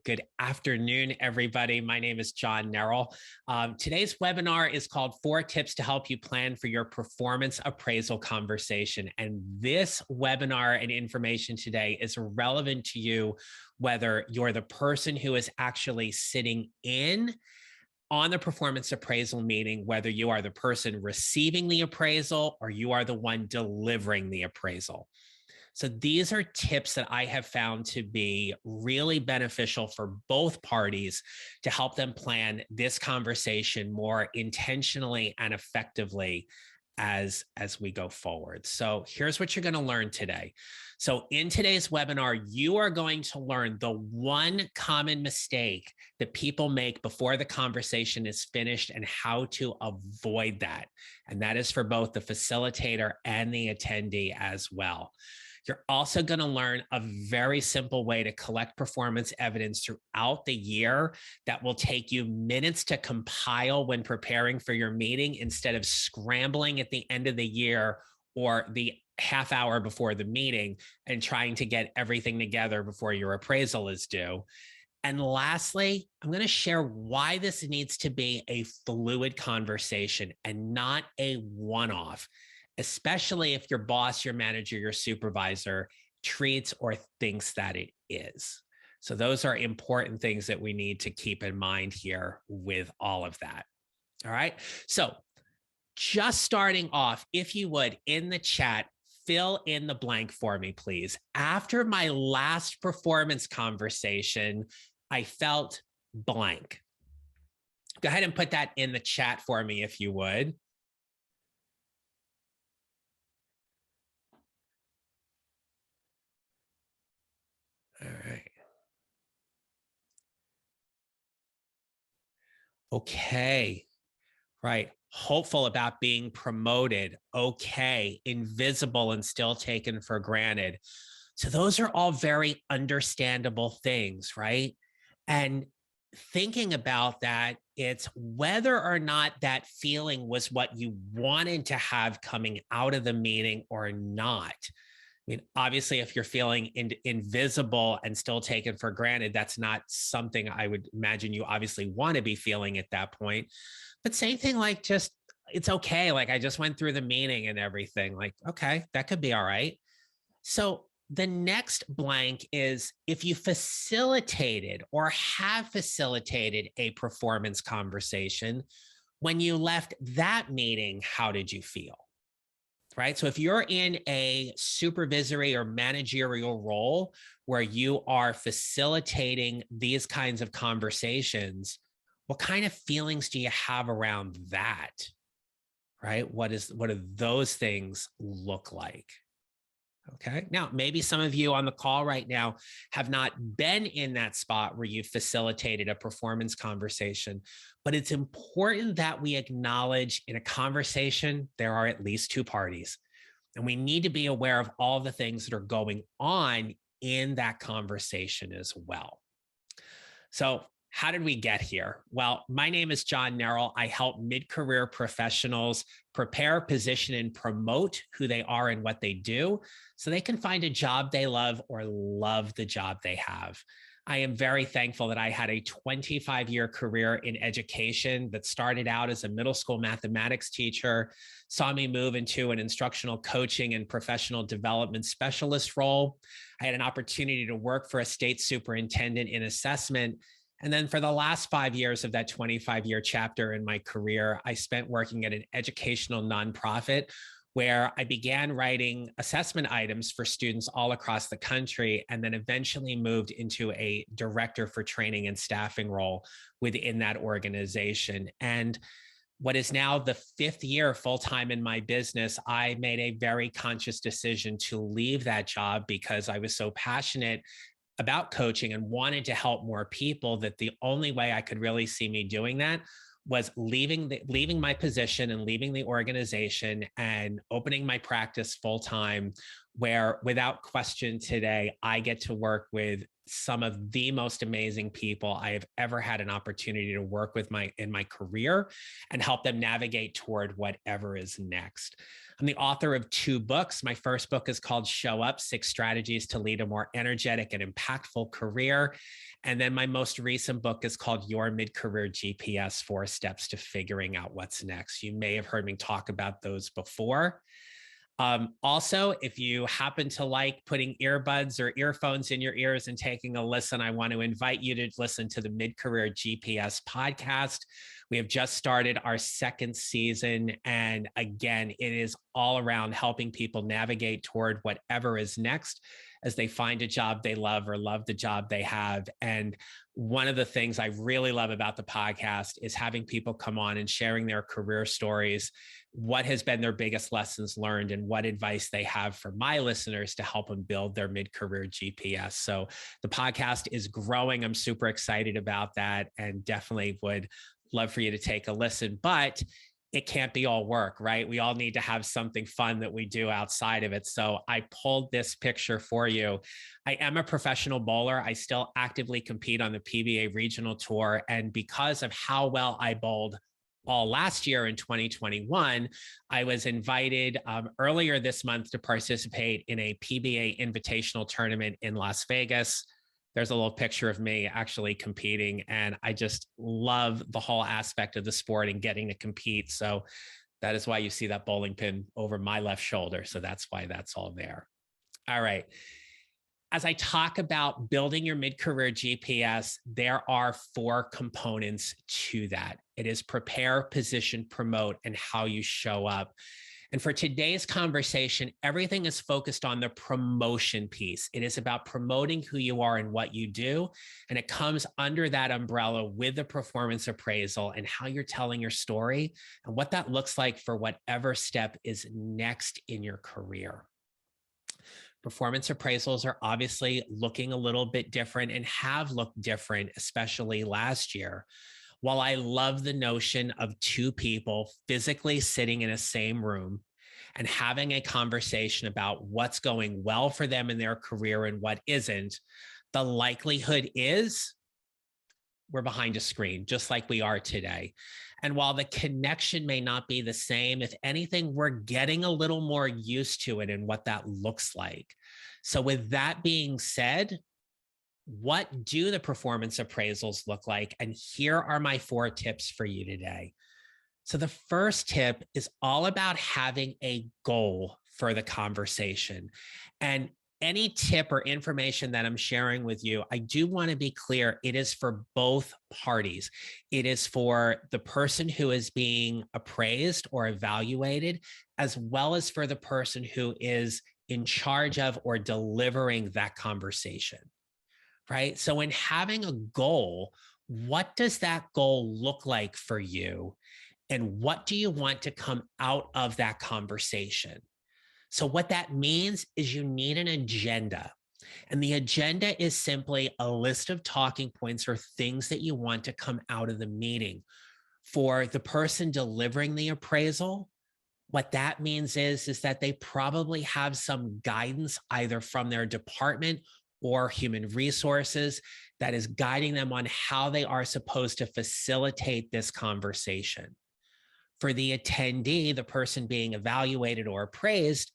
Good afternoon, everybody. My name is John Neral. Today's webinar is called 4 Tips to Help You Plan for Your Performance Appraisal Conversation. And this webinar and information today is relevant to you, whether you're the person who is actually sitting in on the performance appraisal meeting, whether you are the person receiving the appraisal or you are the one delivering the appraisal. So these are tips that I have found to be really beneficial for both parties to help them plan this conversation more intentionally and effectively as we go forward. So here's what you're going to learn today. So in today's webinar, you are going to learn the one common mistake that people make before the conversation is finished and how to avoid that. And that is for both the facilitator and the attendee as well. You're also going to learn a very simple way to collect performance evidence throughout the year that will take you minutes to compile when preparing for your meeting instead of scrambling at the end of the year or the half hour before the meeting and trying to get everything together before your appraisal is due. And lastly, I'm going to share why this needs to be a fluid conversation and not a one-off, especially if your boss, your manager, your supervisor treats or thinks that it is. So those are important things that we need to keep in mind here with all of that. All right. So just starting off, if you would, in the chat, fill in the blank for me, please. After my last performance conversation, I felt blank. Go ahead and put that in the chat for me, if you would. All right. Okay. Right. Hopeful about being promoted. Okay. Invisible and still taken for granted. So those are all very understandable things, right? And thinking about that, it's whether or not that feeling was what you wanted to have coming out of the meeting or not. I mean, obviously, if you're feeling invisible and still taken for granted, that's not something I would imagine you obviously want to be feeling at that point. But same thing, like just, it's okay. Like I just went through the meeting and everything. Like, okay, that could be all right. So the next blank is if you facilitated or have facilitated a performance conversation, when you left that meeting, how did you feel? Right? So if you're in a supervisory or managerial role where you are facilitating these kinds of conversations, what kind of feelings do you have around that? Right? What do those things look like? Okay. Now, maybe some of you on the call right now have not been in that spot where you facilitated a performance conversation, but it's important that we acknowledge in a conversation, there are at least 2 parties, and we need to be aware of all the things that are going on in that conversation as well. So how did we get here? Well, my name is John Neral. I help mid-career professionals prepare, position, and promote who they are and what they do so they can find a job they love or love the job they have. I am very thankful that I had a 25-year career in education that started out as a middle school mathematics teacher, saw me move into an instructional coaching and professional development specialist role. I had an opportunity to work for a state superintendent in assessment. And then for the last 5 years of that 25-year chapter in my career, I spent working at an educational nonprofit where I began writing assessment items for students all across the country, and then eventually moved into a director for training and staffing role within that organization. And what is now the 5th year full-time in my business, I made a very conscious decision to leave that job because I was so passionate about coaching and wanted to help more people that the only way I could really see me doing that was leaving my position and leaving the organization and opening my practice full time where without question today, I get to work with some of the most amazing people I have ever had an opportunity to work with in my career and help them navigate toward whatever is next. I'm the author of 2 books. My first book is called Show Up: 6 Strategies to Lead a More Energetic and Impactful Career. And then my most recent book is called Your MidCareer GPS: 4 Steps to Figuring Out What's Next. You may have heard me talk about those before. Also, if you happen to like putting earbuds or earphones in your ears and taking a listen, I want to invite you to listen to the MidCareer GPS podcast. We have just started our 2nd season. And again, it is all around helping people navigate toward whatever is next as they find a job they love or love the job they have. And one of the things I really love about the podcast is having people come on and sharing their career stories, what has been their biggest lessons learned, and what advice they have for my listeners to help them build their mid-career GPS. So the podcast is growing. I'm super excited about that and definitely would love for you to take a listen, but it can't be all work, right? We all need to have something fun that we do outside of it. So I pulled this picture for you. I am a professional bowler. I still actively compete on the PBA regional tour. And because of how well I bowled all last year in 2021, I was invited earlier this month to participate in a PBA invitational tournament in Las Vegas. There's a little picture of me actually competing, and I just love the whole aspect of the sport and getting to compete. So that is why you see that bowling pin over my left shoulder. So that's why that's all there. All right. As I talk about building your mid-career GPS, there are 4 components to that. It is prepare, position, promote, and how you show up. And for today's conversation, everything is focused on the promotion piece. It is about promoting who you are and what you do. And it comes under that umbrella with the performance appraisal and how you're telling your story and what that looks like for whatever step is next in your career. Performance appraisals are obviously looking a little bit different and have looked different, especially last year. While I love the notion of 2 people physically sitting in a same room and having a conversation about what's going well for them in their career and what isn't, the likelihood is we're behind a screen, just like we are today. And while the connection may not be the same, if anything, we're getting a little more used to it and what that looks like. So with that being said, what do the performance appraisals look like? And here are my 4 tips for you today. So the first tip is all about having a goal for the conversation. And any tip or information that I'm sharing with you, I do want to be clear, it is for both parties. It is for the person who is being appraised or evaluated, as well as for the person who is in charge of or delivering that conversation. Right? So in having a goal, what does that goal look like for you? And what do you want to come out of that conversation? So what that means is you need an agenda. And the agenda is simply a list of talking points or things that you want to come out of the meeting. For the person delivering the appraisal, what that means is that they probably have some guidance either from their department or human resources that is guiding them on how they are supposed to facilitate this conversation. For the attendee, the person being evaluated or appraised,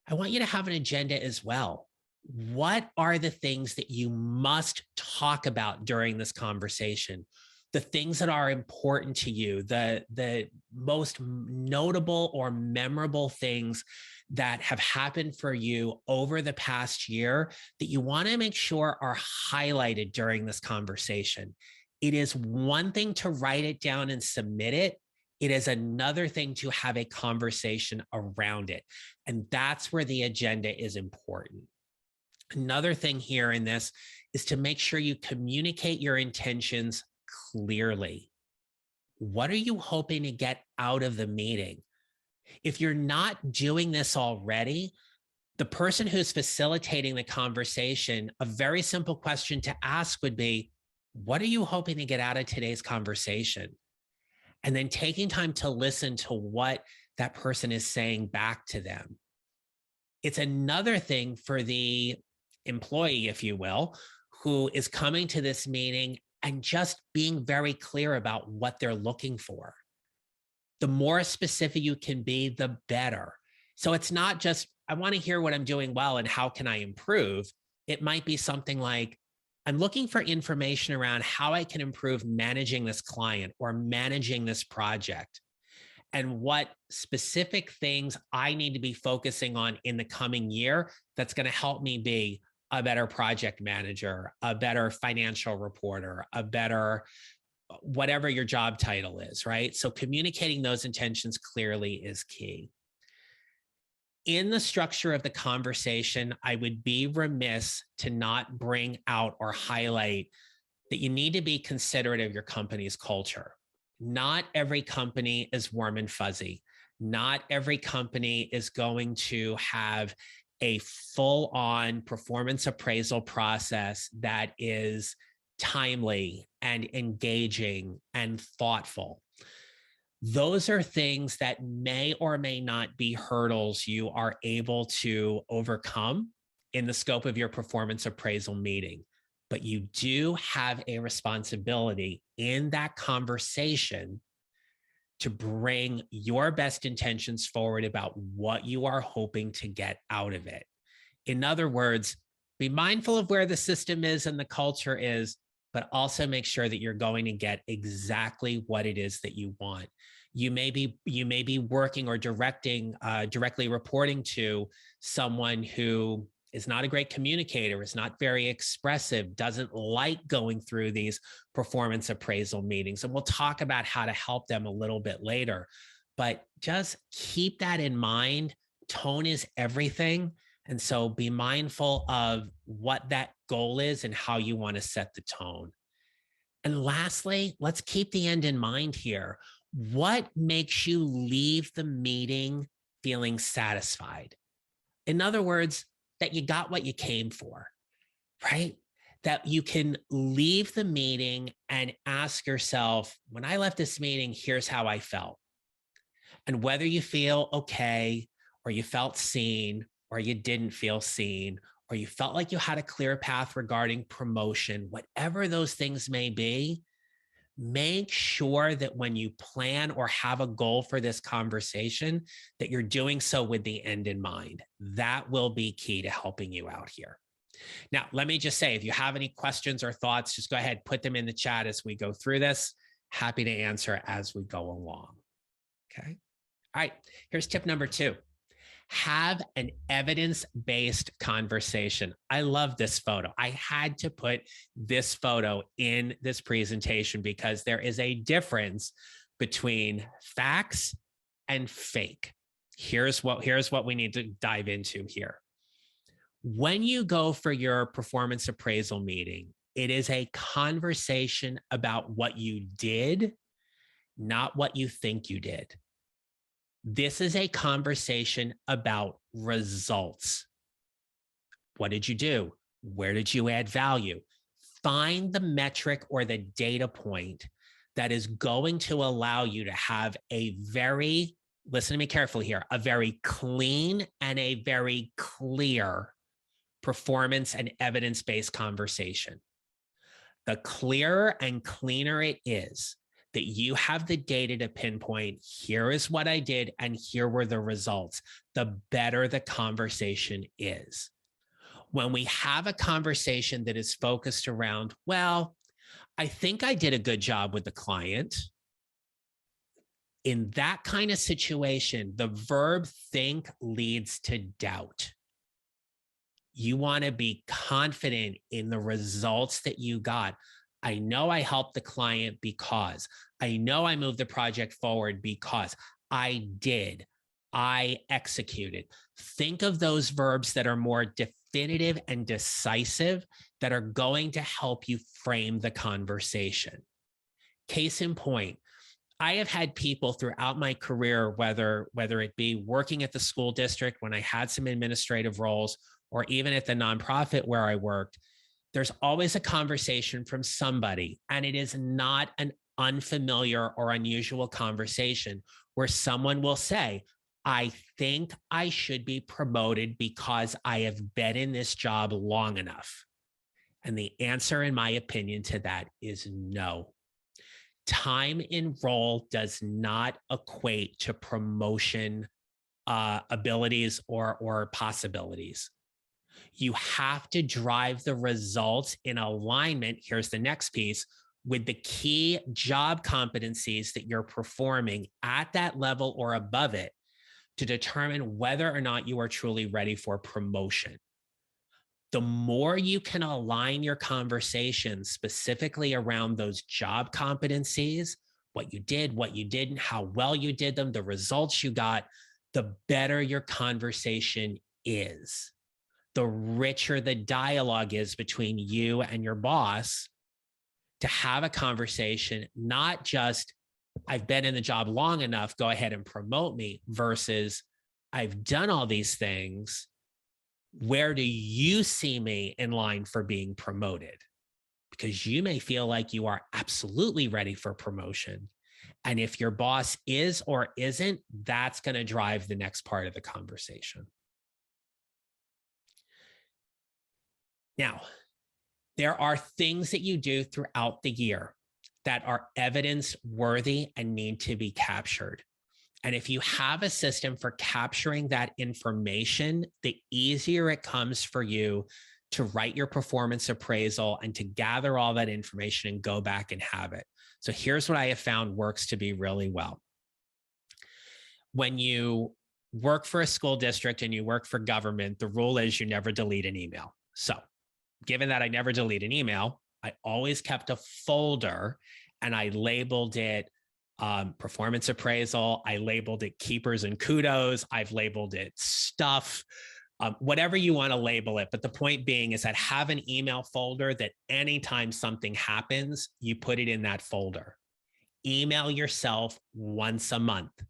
I want you to have an agenda as well. What are the things that you must talk about during this conversation? The things that are important to you, the most notable or memorable things that have happened for you over the past year that you want to make sure are highlighted during this conversation. It is one thing to write it down and submit it. It is another thing to have a conversation around it. And that's where the agenda is important. Another thing here in this is to make sure you communicate your intentions clearly. What are you hoping to get out of the meeting? If you're not doing this already, the person who's facilitating the conversation, a very simple question to ask would be, what are you hoping to get out of today's conversation? And then taking time to listen to what that person is saying back to them. It's another thing for the employee, if you will, who is coming to this meeting and just being very clear about what they're looking for. The more specific you can be, the better. So it's not just, I want to hear what I'm doing well and how can I improve? It might be something like, I'm looking for information around how I can improve managing this client or managing this project, and what specific things I need to be focusing on in the coming year that's going to help me be a better project manager, a better financial reporter, a better whatever your job title is, right? So communicating those intentions clearly is key. In the structure of the conversation, I would be remiss to not bring out or highlight that you need to be considerate of your company's culture. Not every company is warm and fuzzy. Not every company is going to have a full-on performance appraisal process that is timely and engaging and thoughtful. Those are things that may or may not be hurdles you are able to overcome in the scope of your performance appraisal meeting. But you do have a responsibility in that conversation to bring your best intentions forward about what you are hoping to get out of it. In other words, be mindful of where the system is and the culture is, but also make sure that you're going to get exactly what it is that you want. You may be working or directly reporting to someone who is not a great communicator, is not very expressive, doesn't like going through these performance appraisal meetings. And we'll talk about how to help them a little bit later. But just keep that in mind. Tone is everything. And so be mindful of what that goal is and how you want to set the tone. And lastly, let's keep the end in mind here. What makes you leave the meeting feeling satisfied? In other words, that you got what you came for, right? That you can leave the meeting and ask yourself, when I left this meeting, here's how I felt. And whether you feel okay, or you felt seen, or you didn't feel seen, or you felt like you had a clear path regarding promotion, whatever those things may be, make sure that when you plan or have a goal for this conversation, that you're doing so with the end in mind. That will be key to helping you out here. Now, let me just say, if you have any questions or thoughts, just go ahead, put them in the chat as we go through this. Happy to answer as we go along. Okay. All right. Here's tip number 2. Have an evidence-based conversation. I love this photo. I had to put this photo in this presentation because there is a difference between facts and fake. Here's what we need to dive into here. When you go for your performance appraisal meeting, it is a conversation about what you did, not what you think you did. This is a conversation about results. What did you do? Where did you add value? Find the metric or the data point that is going to allow you to have a very, listen to me carefully here, a very clean and a very clear performance and evidence-based conversation. The clearer and cleaner it is, that you have the data to pinpoint, here is what I did and here were the results, the better the conversation is. When we have a conversation that is focused around, well, I think I did a good job with the client. In that kind of situation, the verb think leads to doubt. You want to be confident in the results that you got. I know I helped the client because, I know I moved the project forward because I did, I executed. Think of those verbs that are more definitive and decisive that are going to help you frame the conversation. Case in point, I have had people throughout my career, whether it be working at the school district when I had some administrative roles, or even at the nonprofit where I worked, there's always a conversation from somebody, and it is not an unfamiliar or unusual conversation where someone will say, I think I should be promoted because I have been in this job long enough. And the answer, in my opinion, to that is no. Time in role does not equate to promotion abilities or possibilities. You have to drive the results in alignment. Here's the next piece, with the key job competencies that you're performing at that level or above it to determine whether or not you are truly ready for promotion. The more you can align your conversations specifically around those job competencies, what you did, what you didn't, how well you did them, the results you got, the better your conversation is. The richer the dialogue is between you and your boss to have a conversation, not just, I've been in the job long enough, go ahead and promote me, versus I've done all these things. Where do you see me in line for being promoted? Because you may feel like you are absolutely ready for promotion. And if your boss is or isn't, that's going to drive the next part of the conversation. Now, there are things that you do throughout the year that are evidence-worthy and need to be captured. And if you have a system for capturing that information, the easier it comes for you to write your performance appraisal and to gather all that information and go back and have it. So here's what I have found works to be really well. When you work for a school district and you work for government, the rule is you never delete an email. So given that I never delete an email, I always kept a folder and I labeled it performance appraisal. I labeled it keepers and kudos. I've labeled it stuff, whatever you want to label it. But the point being is that have an email folder that anytime something happens, you put it in that folder. Email yourself once a month.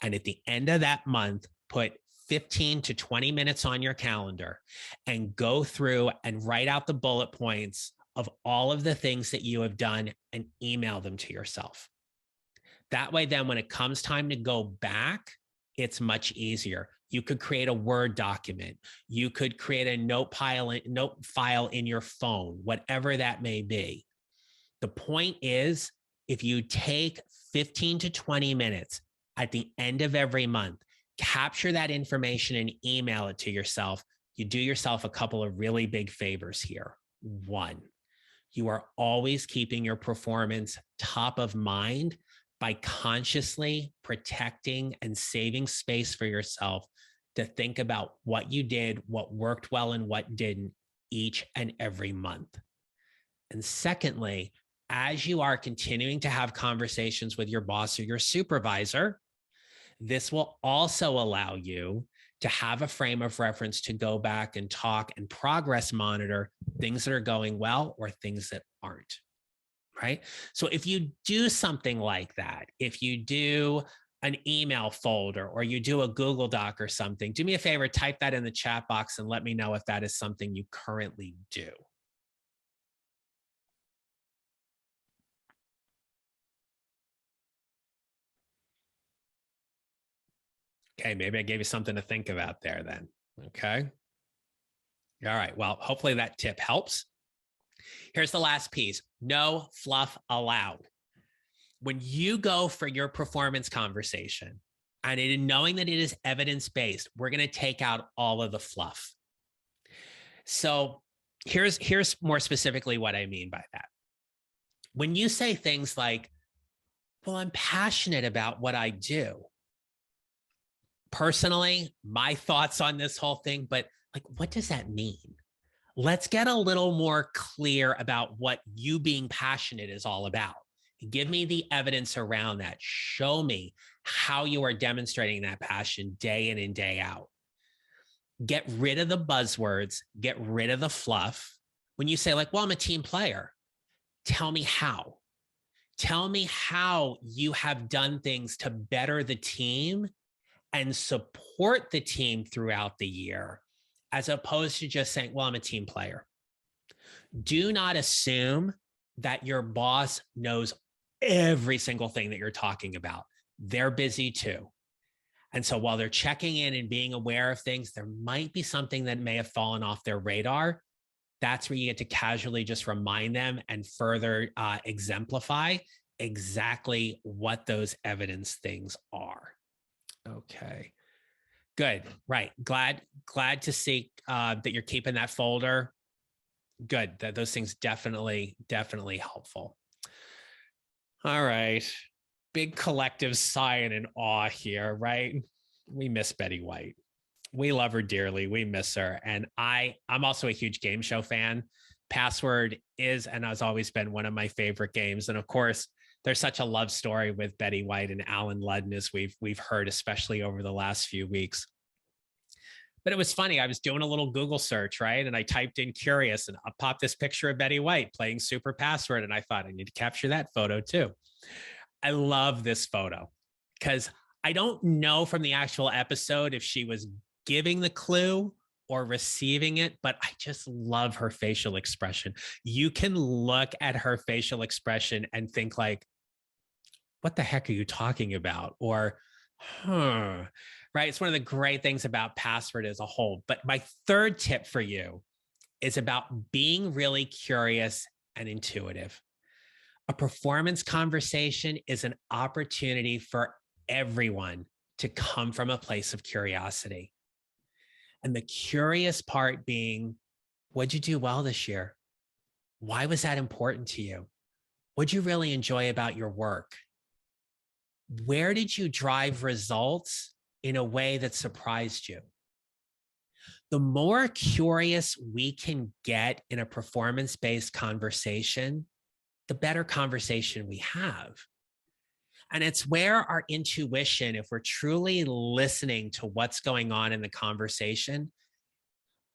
And at the end of that month, put 15 to 20 minutes on your calendar and go through and write out the bullet points of all of the things that you have done and email them to yourself. That way, then when it comes time to go back, it's much easier. You could create a Word document. You could create a note file in your phone, whatever that may be. The point is, if you take 15 to 20 minutes at the end of every month, capture that information and email it to yourself, you do yourself a couple of really big favors here. One, you are always keeping your performance top of mind by consciously protecting and saving space for yourself to think about what you did, what worked well and what didn't each and every month. And secondly, as you are continuing to have conversations with your boss or your supervisor, this will also allow you to have a frame of reference to go back and talk and progress monitor things that are going well or things that aren't. Right? So if you do something like that, if you do an email folder or you do a Google Doc or something, do me a favor, type that in the chat box and let me know if that is something you currently do. Okay, maybe I gave you something to think about there then. Okay. All right. Well, hopefully that tip helps. Here's the last piece. No fluff allowed. When you go for your performance conversation, and knowing that it is evidence-based, we're going to take out all of the fluff. So here's more specifically what I mean by that. When you say things like, well, I'm passionate about what I do. Personally, my thoughts on this whole thing, but like, what does that mean? Let's get a little more clear about what you being passionate is all about. Give me the evidence around that. Show me how you are demonstrating that passion day in and day out. Get rid of the buzzwords, get rid of the fluff. When you say like, well, I'm a team player, tell me how. Tell me how you have done things to better the team and support the team throughout the year, as opposed to just saying, well, I'm a team player. Do not assume that your boss knows every single thing that you're talking about. They're busy too. And so while they're checking in and being aware of things, there might be something that may have fallen off their radar. That's where you get to casually just remind them and further exemplify exactly what those evidence things are. Okay, good. Right. Glad to see that you're keeping that folder. Good. That those things definitely helpful. All right. Big collective sigh and in awe here, right? We miss Betty White. We love her dearly. We miss her. And I'm also a huge game show fan. Password is and has always been one of my favorite games. And of course, there's such a love story with Betty White and Alan Ludden, as we've heard, especially over the last few weeks. But it was funny. I was doing a little Google search, right? And I typed in curious and up popped this picture of Betty White playing Super Password. And I thought I need to capture that photo too. I love this photo because I don't know from the actual episode if she was giving the clue or receiving it, but I just love her facial expression. You can look at her facial expression and think like, what the heck are you talking about? Or, right? It's one of the great things about Password as a whole. But my third tip for you is about being really curious and intuitive. A performance conversation is an opportunity for everyone to come from a place of curiosity. And the curious part being, what'd you do well this year? Why was that important to you? What'd you really enjoy about your work? Where did you drive results in a way that surprised you? The more curious we can get in a performance-based conversation, the better conversation we have. And it's where our intuition, if we're truly listening to what's going on in the conversation,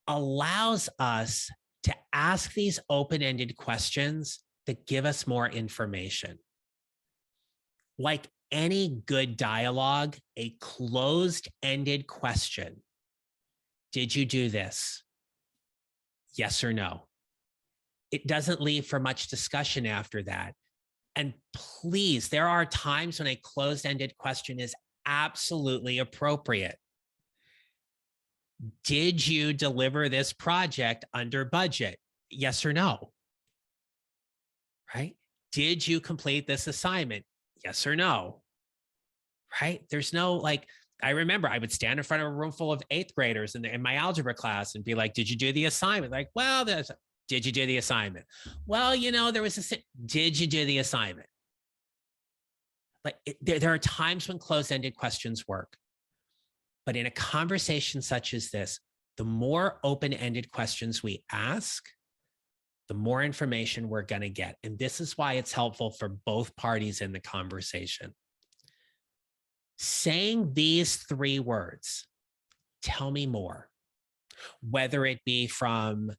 allows us to ask these open-ended questions that give us more information. Like any good dialogue, a closed-ended question. Did you do this? Yes or no? It doesn't leave for much discussion after that. And please, there are times when a closed-ended question is absolutely appropriate. Did you deliver this project under budget? Yes or no? Right? Did you complete this assignment? Yes or no? Right? There's no like, I remember I would stand in front of a room full of 8th graders in my algebra class and be like, did you do the assignment? Like, well, did you do the assignment? Well, there was did you do the assignment? Like there are times when closed-ended questions work. But in a conversation such as this, the more open-ended questions we ask, the more information we're going to get. And this is why it's helpful for both parties in the conversation. Saying these 3 words, tell me more, whether it be from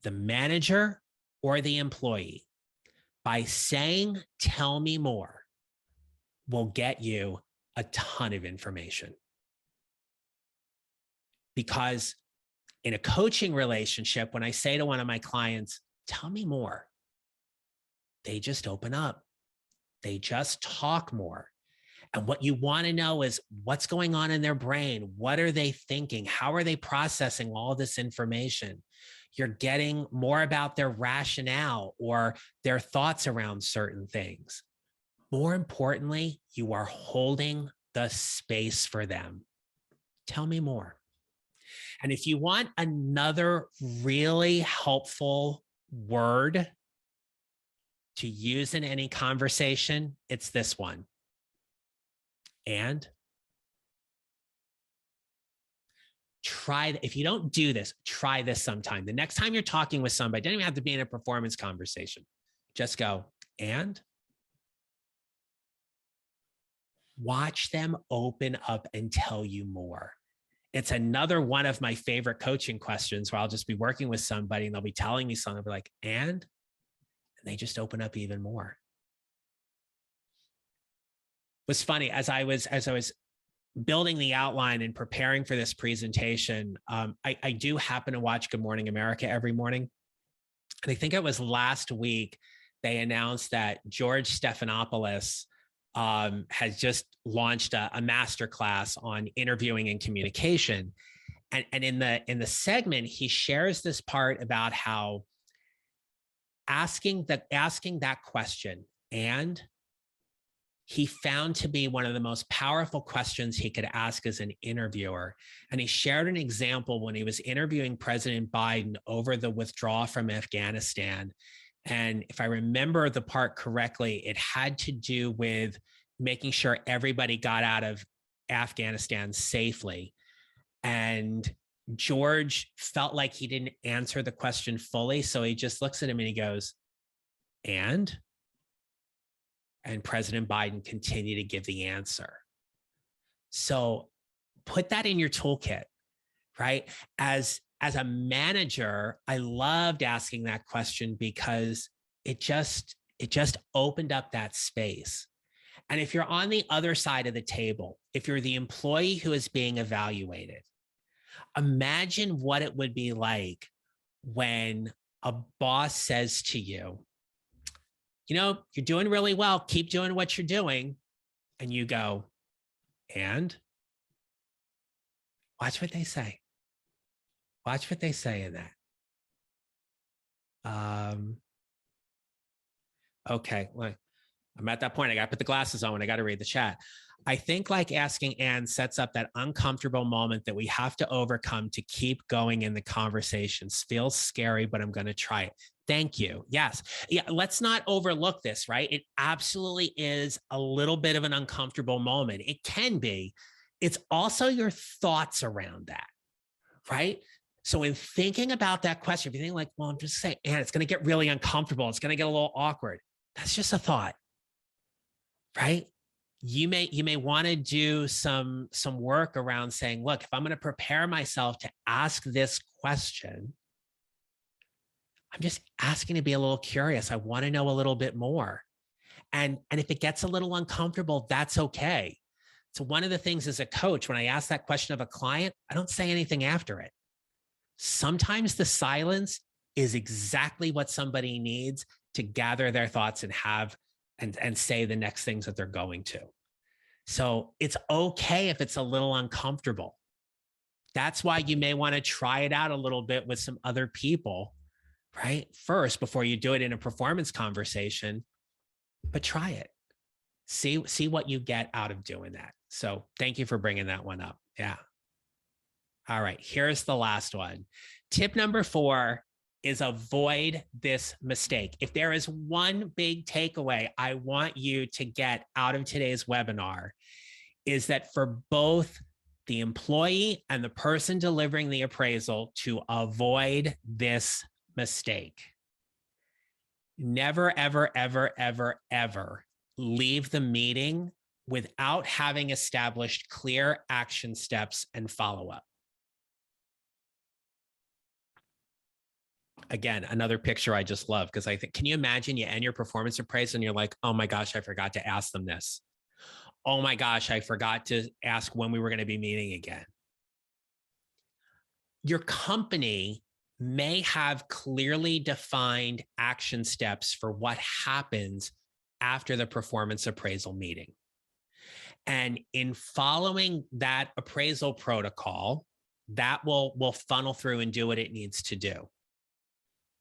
the manager or the employee, by saying, tell me more, will get you a ton of information. Because in a coaching relationship, when I say to one of my clients, tell me more, they just open up. They just talk more. And what you want to know is what's going on in their brain. What are they thinking? How are they processing all this information? You're getting more about their rationale or their thoughts around certain things. More importantly, you are holding the space for them. Tell me more. And if you want another really helpful word to use in any conversation, it's this one. And try, if you don't do this, try this sometime. The next time you're talking with somebody, it doesn't even have to be in a performance conversation. Just go, and watch them open up and tell you more. It's another one of my favorite coaching questions where I'll just be working with somebody and they'll be telling me something. I'll be like, and they just open up even more. It was funny as I was building the outline and preparing for this presentation. I do happen to watch Good Morning America every morning. And I think it was last week, they announced that George Stephanopoulos has just launched a masterclass on interviewing and communication. And in the segment, he shares this part about how asking that question, and he found to be one of the most powerful questions he could ask as an interviewer. And he shared an example when he was interviewing President Biden over the withdrawal from Afghanistan. And if I remember the part correctly, it had to do with making sure everybody got out of Afghanistan safely. And George felt like he didn't answer the question fully. So he just looks at him and he goes, and President Biden continued to give the answer. So put that in your toolkit, right? As a manager, I loved asking that question because it just opened up that space. And if you're on the other side of the table, if you're the employee who is being evaluated, imagine what it would be like when a boss says to you, you know, you're doing really well, keep doing what you're doing. And you go, and? Watch what they say. Watch what they say in that. Okay, well, I'm at that point. I got to put the glasses on and I got to read the chat. I think like asking and sets up that uncomfortable moment that we have to overcome to keep going in the conversations. Feels scary, but I'm going to try it. Thank you. Yes. Yeah. Let's not overlook this, right? It absolutely is a little bit of an uncomfortable moment. It can be. It's also your thoughts around that, right? So in thinking about that question, if you think like, well, I'm just saying, and it's going to get really uncomfortable. It's going to get a little awkward. That's just a thought, right? You may want to do some work around saying, look, if I'm going to prepare myself to ask this question, I'm just asking to be a little curious. I want to know a little bit more. And if it gets a little uncomfortable, that's okay. So one of the things as a coach, when I ask that question of a client, I don't say anything after it. Sometimes the silence is exactly what somebody needs to gather their thoughts and have and say the next things that they're going to. So it's okay if it's a little uncomfortable. That's why you may want to try it out a little bit with some other people, right? First, before you do it in a performance conversation, but try it. See what you get out of doing that. So thank you for bringing that one up. Yeah. All right, here's the last one. Tip number 4 is avoid this mistake. If there is one big takeaway I want you to get out of today's webinar, is that for both the employee and the person delivering the appraisal to avoid this mistake. Never, ever, ever, ever, ever leave the meeting without having established clear action steps and follow-up. Again, another picture I just love because I think, can you imagine you end your performance appraisal and you're like, oh my gosh, I forgot to ask them this. Oh my gosh, I forgot to ask when we were going to be meeting again. Your company may have clearly defined action steps for what happens after the performance appraisal meeting. And in following that appraisal protocol, that will funnel through and do what it needs to do.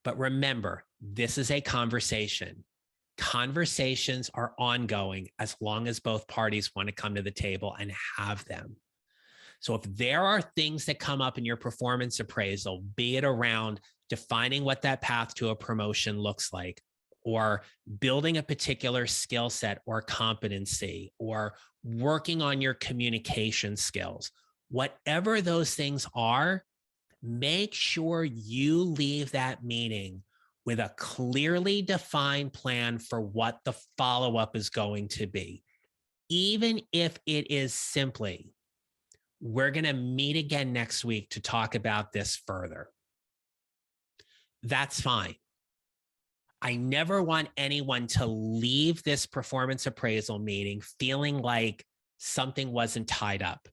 But remember, this is a conversation. Conversations are ongoing as long as both parties want to come to the table and have them. So if there are things that come up in your performance appraisal, be it around defining what that path to a promotion looks like, or building a particular skill set or competency, or working on your communication skills, whatever those things are, make sure you leave that meeting with a clearly defined plan for what the follow-up is going to be. Even if it is simply, we're going to meet again next week to talk about this further. That's fine. I never want anyone to leave this performance appraisal meeting feeling like something wasn't tied up.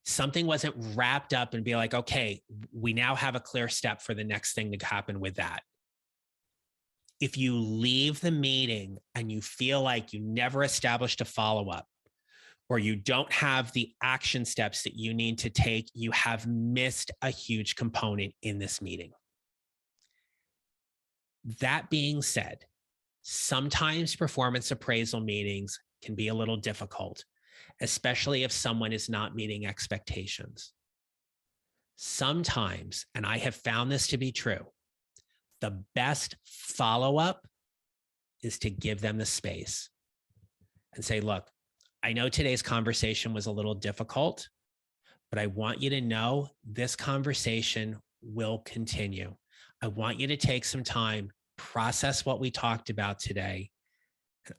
Something wasn't wrapped up and be like, okay, we now have a clear step for the next thing to happen with that. If you leave the meeting and you feel like you never established a follow-up, or you don't have the action steps that you need to take, you have missed a huge component in this meeting. That being said, sometimes performance appraisal meetings can be a little difficult, especially if someone is not meeting expectations. Sometimes, and I have found this to be true, the best follow-up is to give them the space and say, look, I know today's conversation was a little difficult, but I want you to know this conversation will continue. I want you to take some time, process what we talked about today.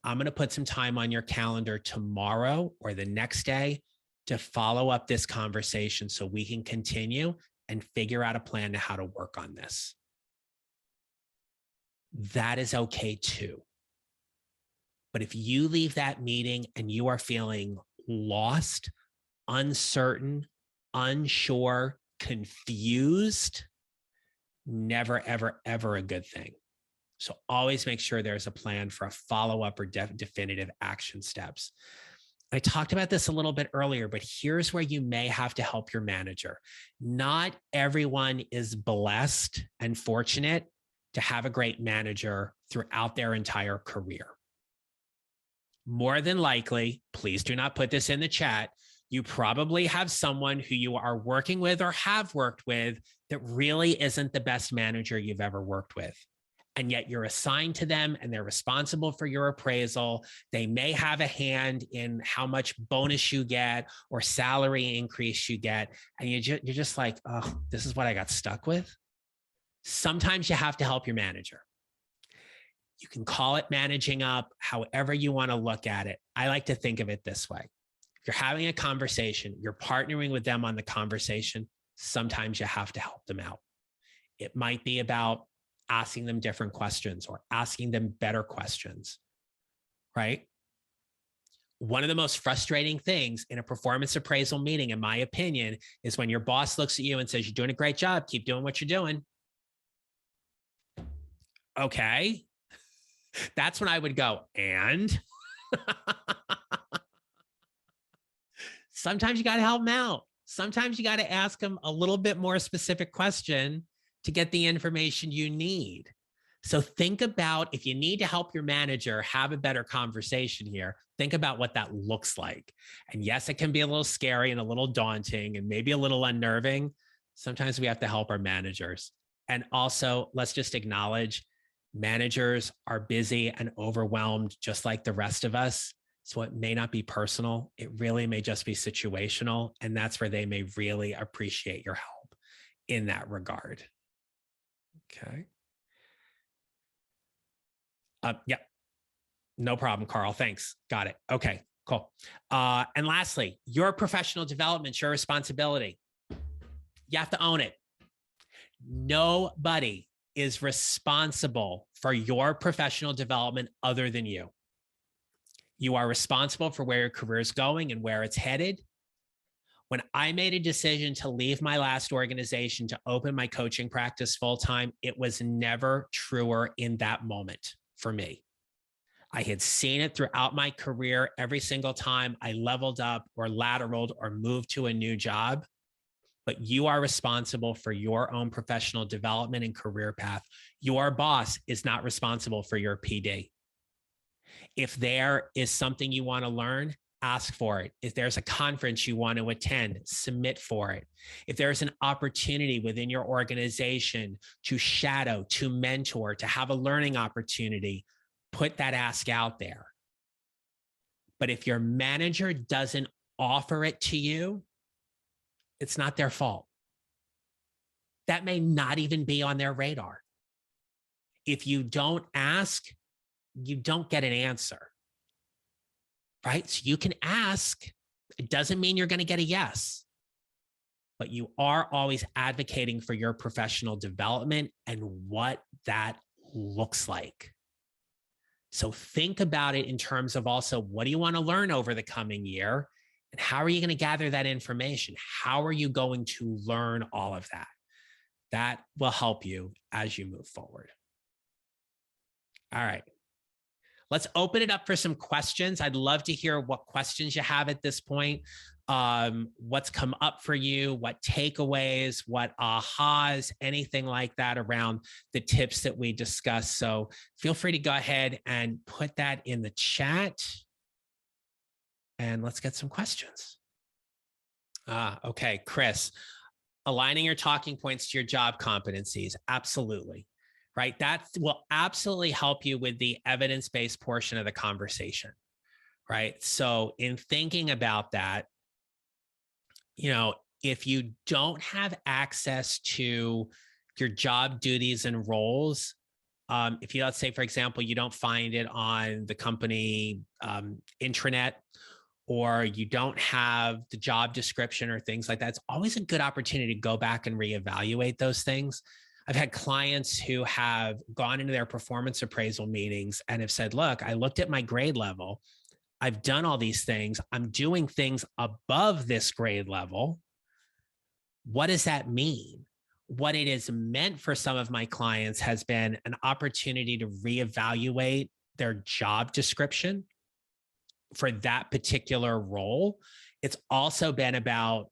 I'm going to put some time on your calendar tomorrow or the next day to follow up this conversation so we can continue and figure out a plan to how to work on this. That is okay too. But if you leave that meeting and you are feeling lost, uncertain, unsure, confused, never, ever, ever a good thing. So always make sure there's a plan for a follow-up or definitive action steps. I talked about this a little bit earlier, but here's where you may have to help your manager. Not everyone is blessed and fortunate to have a great manager throughout their entire career. More than likely, please do not put this in the chat, you probably have someone who you are working with or have worked with that really isn't the best manager you've ever worked with. And yet you're assigned to them and they're responsible for your appraisal. They may have a hand in how much bonus you get or salary increase you get. And you're just like, oh, this is what I got stuck with. Sometimes you have to help your manager. You can call it managing up, however you want to look at it. I like to think of it this way. If you're having a conversation, you're partnering with them on the conversation, sometimes you have to help them out. It might be about asking them different questions or asking them better questions, right? One of the most frustrating things in a performance appraisal meeting, in my opinion, is when your boss looks at you and says, you're doing a great job, keep doing what you're doing. Okay. That's when I would go, and sometimes you got to help them out. Sometimes you got to ask them a little bit more specific question to get the information you need. So think about, if you need to help your manager have a better conversation here, think about what that looks like. And yes, it can be a little scary and a little daunting and maybe a little unnerving. Sometimes we have to help our managers. And also, let's just acknowledge managers are busy and overwhelmed just like the rest of us. So it may not be personal. It really may just be situational. And that's where they may really appreciate your help in that regard. Okay. Yeah, no problem, Carl. Thanks. Got it. Okay, cool. And lastly, your professional development, your responsibility. You have to own it. Nobody is responsible for your professional development other than you. You are responsible for where your career is going and where it's headed. When I made a decision to leave my last organization to open my coaching practice full-time, it was never truer in that moment for me. I had seen it throughout my career every single time I leveled up or lateraled or moved to a new job. But you are responsible for your own professional development and career path. Your boss is not responsible for your PD. If there is something you want to learn, ask for it. If there's a conference you want to attend, submit for it. If there's an opportunity within your organization to shadow, to mentor, to have a learning opportunity, put that ask out there. But if your manager doesn't offer it to you, it's not their fault. That may not even be on their radar. If you don't ask, you don't get an answer, right? So you can ask. It doesn't mean you're going to get a yes, but you are always advocating for your professional development and what that looks like. So think about it in terms of also, what do you want to learn over the coming year? And how are you going to gather that information? How are you going to learn all of that? That will help you as you move forward. All right. Let's open it up for some questions. I'd love to hear what questions you have at this point. What's come up for you, what takeaways, what ahas, anything like that around the tips that we discussed. So feel free to go ahead and put that in the chat. And let's get some questions. Okay, Chris, aligning your talking points to your job competencies. Absolutely. Right? That will absolutely help you with the evidence-based portion of the conversation, right? So in thinking about that, if you don't have access to your job duties and roles, if you, let's say, for example, you don't find it on the company intranet, or you don't have the job description or things like that, it's always a good opportunity to go back and reevaluate those things. I've had clients who have gone into their performance appraisal meetings and have said, look, I looked at my grade level. I've done all these things. I'm doing things above this grade level. What does that mean? What it has meant for some of my clients has been an opportunity to reevaluate their job description for that particular role. It's also been about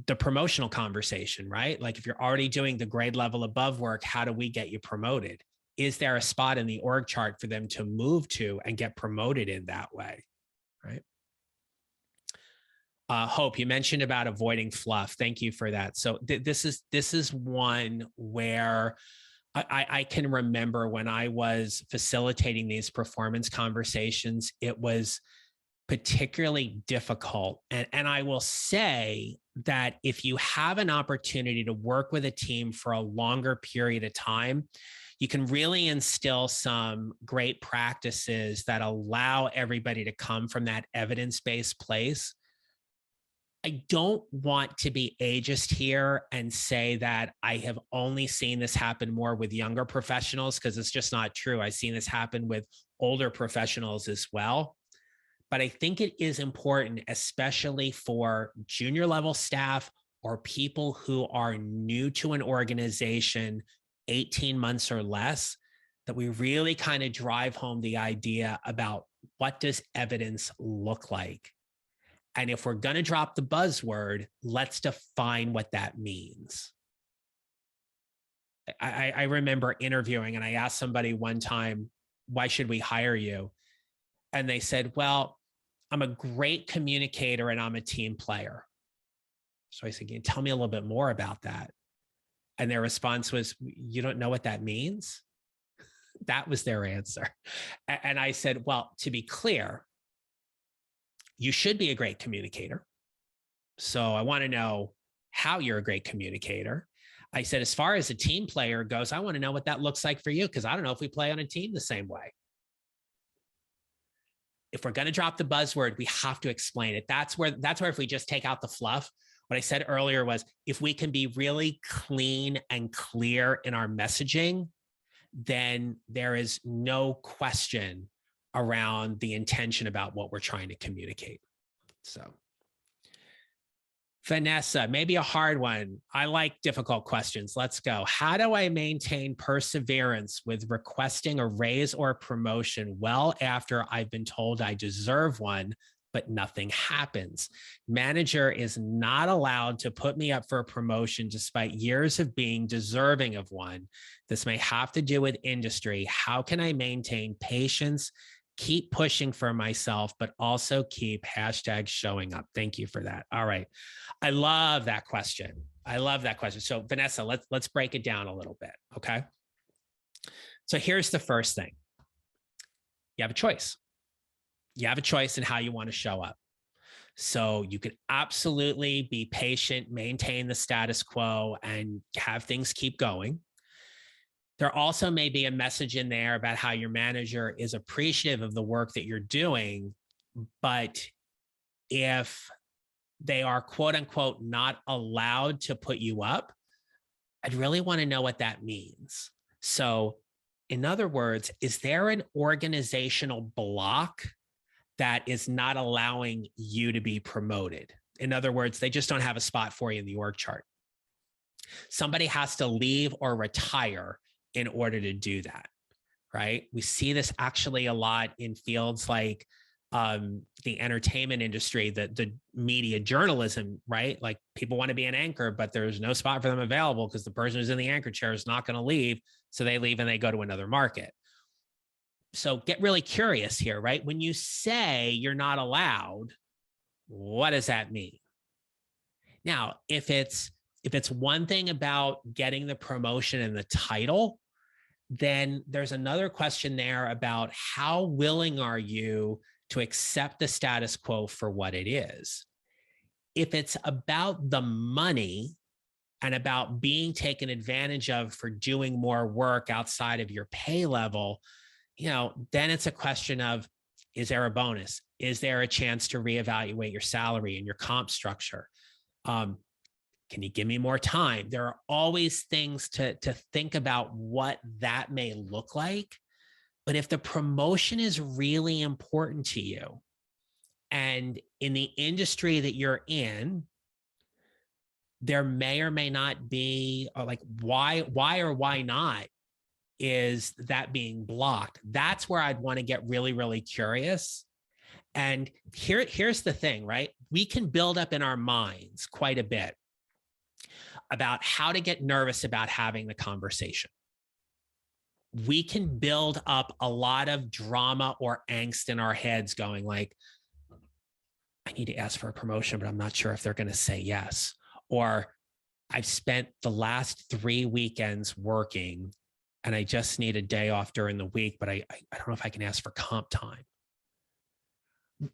the promotional conversation, right? Like if you're already doing the grade level above work, how do we get you promoted? Is there a spot in the org chart for them to move to and get promoted in that way, right? Hope, you mentioned about avoiding fluff. Thank you for that. So this is one where I can remember when I was facilitating these performance conversations, it was particularly difficult. And I will say that if you have an opportunity to work with a team for a longer period of time, you can really instill some great practices that allow everybody to come from that evidence-based place. I don't want to be ageist here and say that I have only seen this happen more with younger professionals, because it's just not true. I've seen this happen with older professionals as well. But I think it is important, especially for junior level staff or people who are new to an organization, 18 months or less, that we really kind of drive home the idea about what does evidence look like? And if we're going to drop the buzzword, let's define what that means. I remember interviewing, and I asked somebody one time, why should we hire you? And they said, well, I'm a great communicator and I'm a team player. So I said, can you tell me a little bit more about that? And their response was, you don't know what that means? That was their answer. And I said, well, to be clear, you should be a great communicator. So I want to know how you're a great communicator. I said, as far as a team player goes, I want to know what that looks like for you, because I don't know if we play on a team the same way. If we're going to drop the buzzword, we have to explain it. That's where if we just take out the fluff, what I said earlier was, if we can be really clean and clear in our messaging, then there is no question around the intention about what we're trying to communicate. So, Vanessa, maybe a hard one. I like difficult questions. Let's go. How do I maintain perseverance with requesting a raise or a promotion well after I've been told I deserve one, but nothing happens? Manager is not allowed to put me up for a promotion despite years of being deserving of one. This may have to do with industry. How can I maintain patience, keep pushing for myself, but also keep #showing up? Thank you for that. All right. I love that question. So Vanessa, let's break it down a little bit. Okay. So here's the first thing. You have a choice. You have a choice in how you want to show up. So you can absolutely be patient, maintain the status quo, and have things keep going. There also may be a message in there about how your manager is appreciative of the work that you're doing, but if they are, quote unquote, not allowed to put you up, I'd really want to know what that means. So in other words, is there an organizational block that is not allowing you to be promoted? In other words, they just don't have a spot for you in the org chart. Somebody has to leave or retire in order to do that, right? We see this actually a lot in fields like the entertainment industry, the media journalism, right? Like people want to be an anchor, but there's no spot for them available because the person who's in the anchor chair is not going to leave. So they leave and they go to another market. So get really curious here, right? When you say you're not allowed, what does that mean? Now, if it's one thing about getting the promotion and the title, then there's another question there about how willing are you to accept the status quo for what it is. If it's about the money and about being taken advantage of for doing more work outside of your pay level, then it's a question of, is there a bonus? Is there a chance to reevaluate your salary and your comp structure? Can you give me more time? There are always things to think about what that may look like. But if the promotion is really important to you, and in the industry that you're in, there may or may not be, or like why or why not is that being blocked? That's where I'd want to get really, really curious. And here's the thing, right? We can build up in our minds quite a bit about how to get nervous about having the conversation. We can build up a lot of drama or angst in our heads going like, I need to ask for a promotion, but I'm not sure if they're going to say yes. Or I've spent the last 3 weekends working and I just need a day off during the week, but I don't know if I can ask for comp time.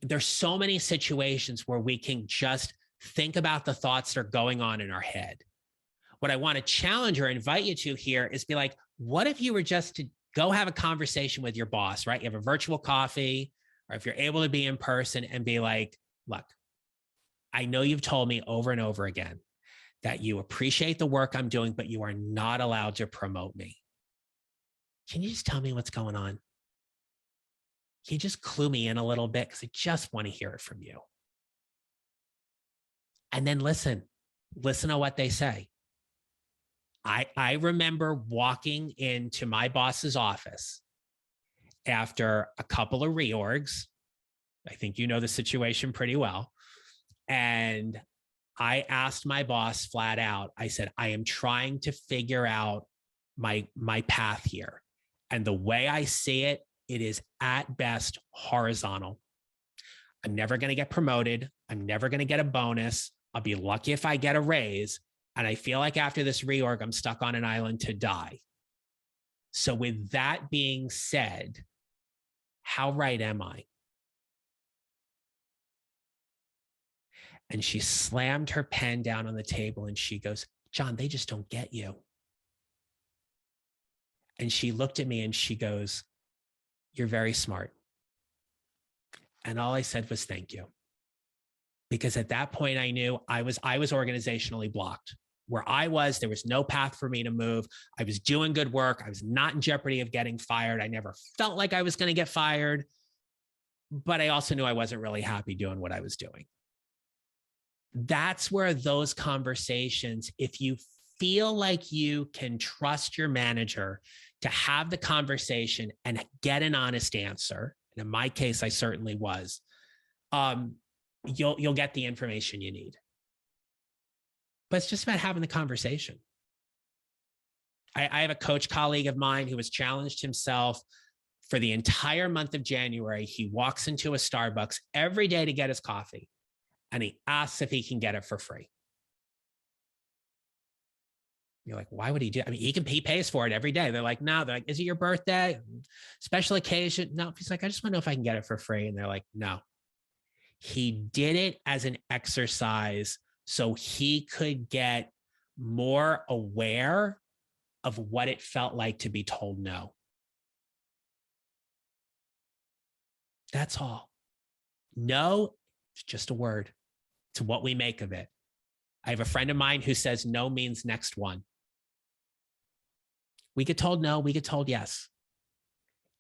There's so many situations where we can just think about the thoughts that are going on in our head. What I want to challenge or invite you to here is be like, what if you were just to go have a conversation with your boss, right? You have a virtual coffee, or if you're able to be in person and be like, look, I know you've told me over and over again that you appreciate the work I'm doing, but you are not allowed to promote me. Can you just tell me what's going on? Can you just clue me in a little bit? Because I just want to hear it from you. And then listen to what they say. I remember walking into my boss's office after a couple of reorgs. I think you know the situation pretty well. And I asked my boss flat out, I said, I am trying to figure out my path here. And the way I see it, it is at best horizontal. I'm never going to get promoted. I'm never going to get a bonus. I'll be lucky if I get a raise. And I feel like after this reorg, I'm stuck on an island to die. So with that being said, how right am I? And she slammed her pen down on the table and she goes, John, they just don't get you. And she looked at me and she goes, you're very smart. And all I said was, thank you. Because at that point I knew I was organizationally blocked. Where I was, there was no path for me to move. I was doing good work. I was not in jeopardy of getting fired. I never felt like I was going to get fired, but I also knew I wasn't really happy doing what I was doing. That's where those conversations, if you feel like you can trust your manager to have the conversation and get an honest answer, and in my case, I certainly was, you'll get the information you need. But it's just about having the conversation. I have a coach colleague of mine who has challenged himself for the entire month of January. He walks into a Starbucks every day to get his coffee, and he asks if he can get it for free. You're like, why would he do? I mean, he pays for it every day. They're like, no. They're like, is it your birthday? Special occasion? No. He's like, I just want to know if I can get it for free. And they're like, no. He did it as an exercise so he could get more aware of what it felt like to be told no. That's all. No, it's just a word. It's what we make of it. I have a friend of mine who says no means next one. We get told no, we get told yes.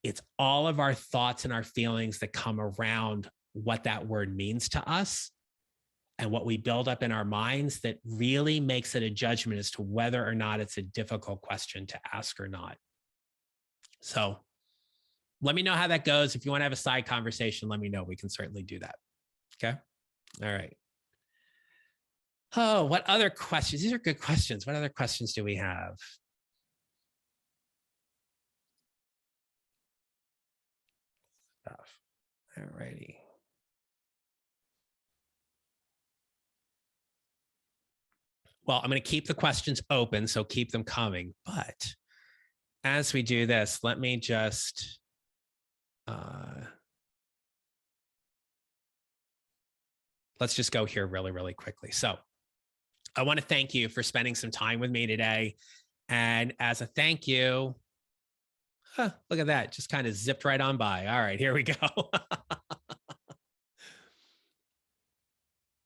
It's all of our thoughts and our feelings that come around what that word means to us. and what we build up in our minds that really makes it a judgment as to whether or not it's a difficult question to ask or not. So let me know how that goes. If you want to have a side conversation, let me know. We can certainly do that. Okay. All right. Oh, what other questions? These are good questions. What other questions do we have? All righty. Well, I'm going to keep the questions open, so keep them coming. But as we do this, let me just let's just go here really, really quickly. So I want to thank you for spending some time with me today. And as a thank you, look at that, just kind of zipped right on by. All right, here we go.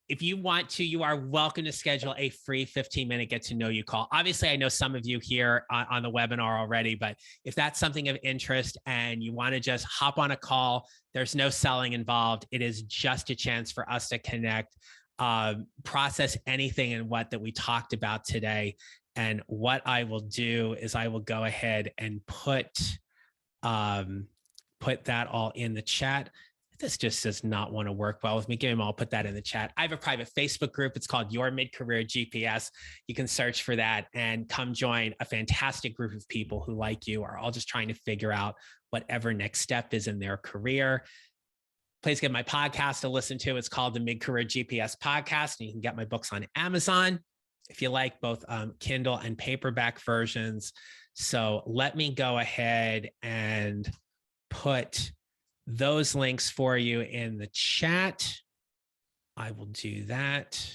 If you want to, you are welcome to schedule a free 15-minute get to know you call. Obviously, I know some of you here on the webinar already, but if that's something of interest and you want to just hop on a call, there's no selling involved. It is just a chance for us to connect, process anything and what that we talked about today. And what I will do is I will go ahead and put that all in the chat. This just does not want to work well with me. Give them, I'll put that in the chat. I have a private Facebook group. It's called Your MidCareer GPS. You can search for that and come join a fantastic group of people who, like you, are all just trying to figure out whatever next step is in their career. Please get my podcast to listen to. It's called the MidCareer GPS Podcast. And you can get my books on Amazon if you like, both Kindle and paperback versions. So let me go ahead and put those links for you in the chat. I will do that.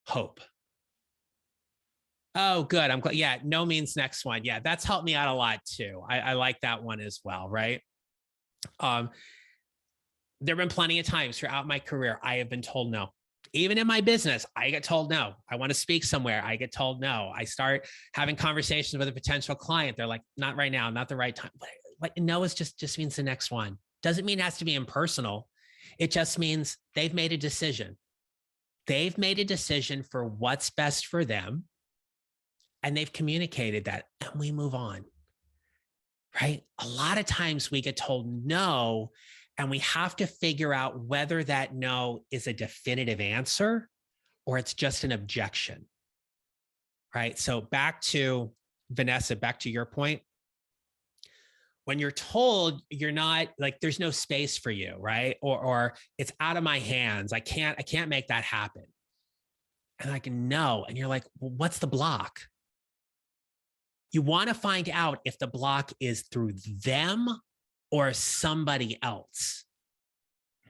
Hope. Oh, good. I'm glad. Yeah, no means next one. Yeah, that's helped me out a lot too. I like that one as well, right? There have been plenty of times throughout my career I have been told no. Even in my business, I get told no. I want to speak somewhere. I get told no. I start having conversations with a potential client. They're like, not right now, not the right time. What no is just means the next one. Doesn't mean it has to be impersonal. It just means they've made a decision. They've made a decision for what's best for them. And they've communicated that, and we move on, right? A lot of times we get told no, and we have to figure out whether that no is a definitive answer or it's just an objection, right? So back to Vanessa, back to your point. When you're told you're not, like, there's no space for you, right? Or it's out of my hands. I can't make that happen. And I can no. And you're like, well, what's the block? You want to find out if the block is through them or somebody else.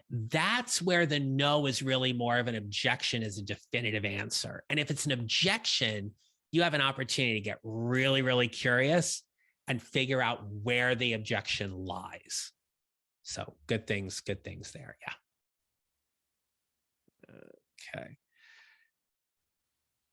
That's where the no is really more of an objection as a definitive answer. And if it's an objection, you have an opportunity to get really, really curious and figure out where the objection lies. So good things there. Yeah. Okay.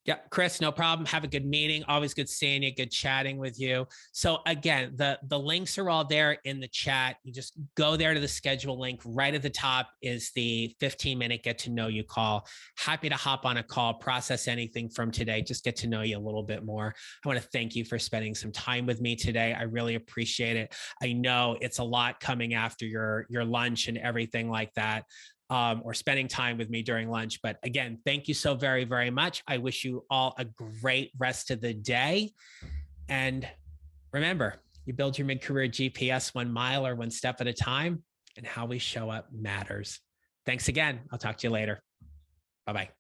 Yeah, Chris, no problem. Have a good meeting. Always good seeing you, good chatting with you. So again, the links are all there in the chat. You just go there to the schedule link. Right at the top is the 15-minute get to know you call. Happy to hop on a call, process anything from today, just get to know you a little bit more. I want to thank you for spending some time with me today. I really appreciate it. I know it's a lot coming after your lunch and everything like that. Or spending time with me during lunch. But again, thank you so very, very much. I wish you all a great rest of the day. And remember, you build your mid-career GPS 1 mile or 1 step at a time, and how we show up matters. Thanks again. I'll talk to you later. Bye-bye.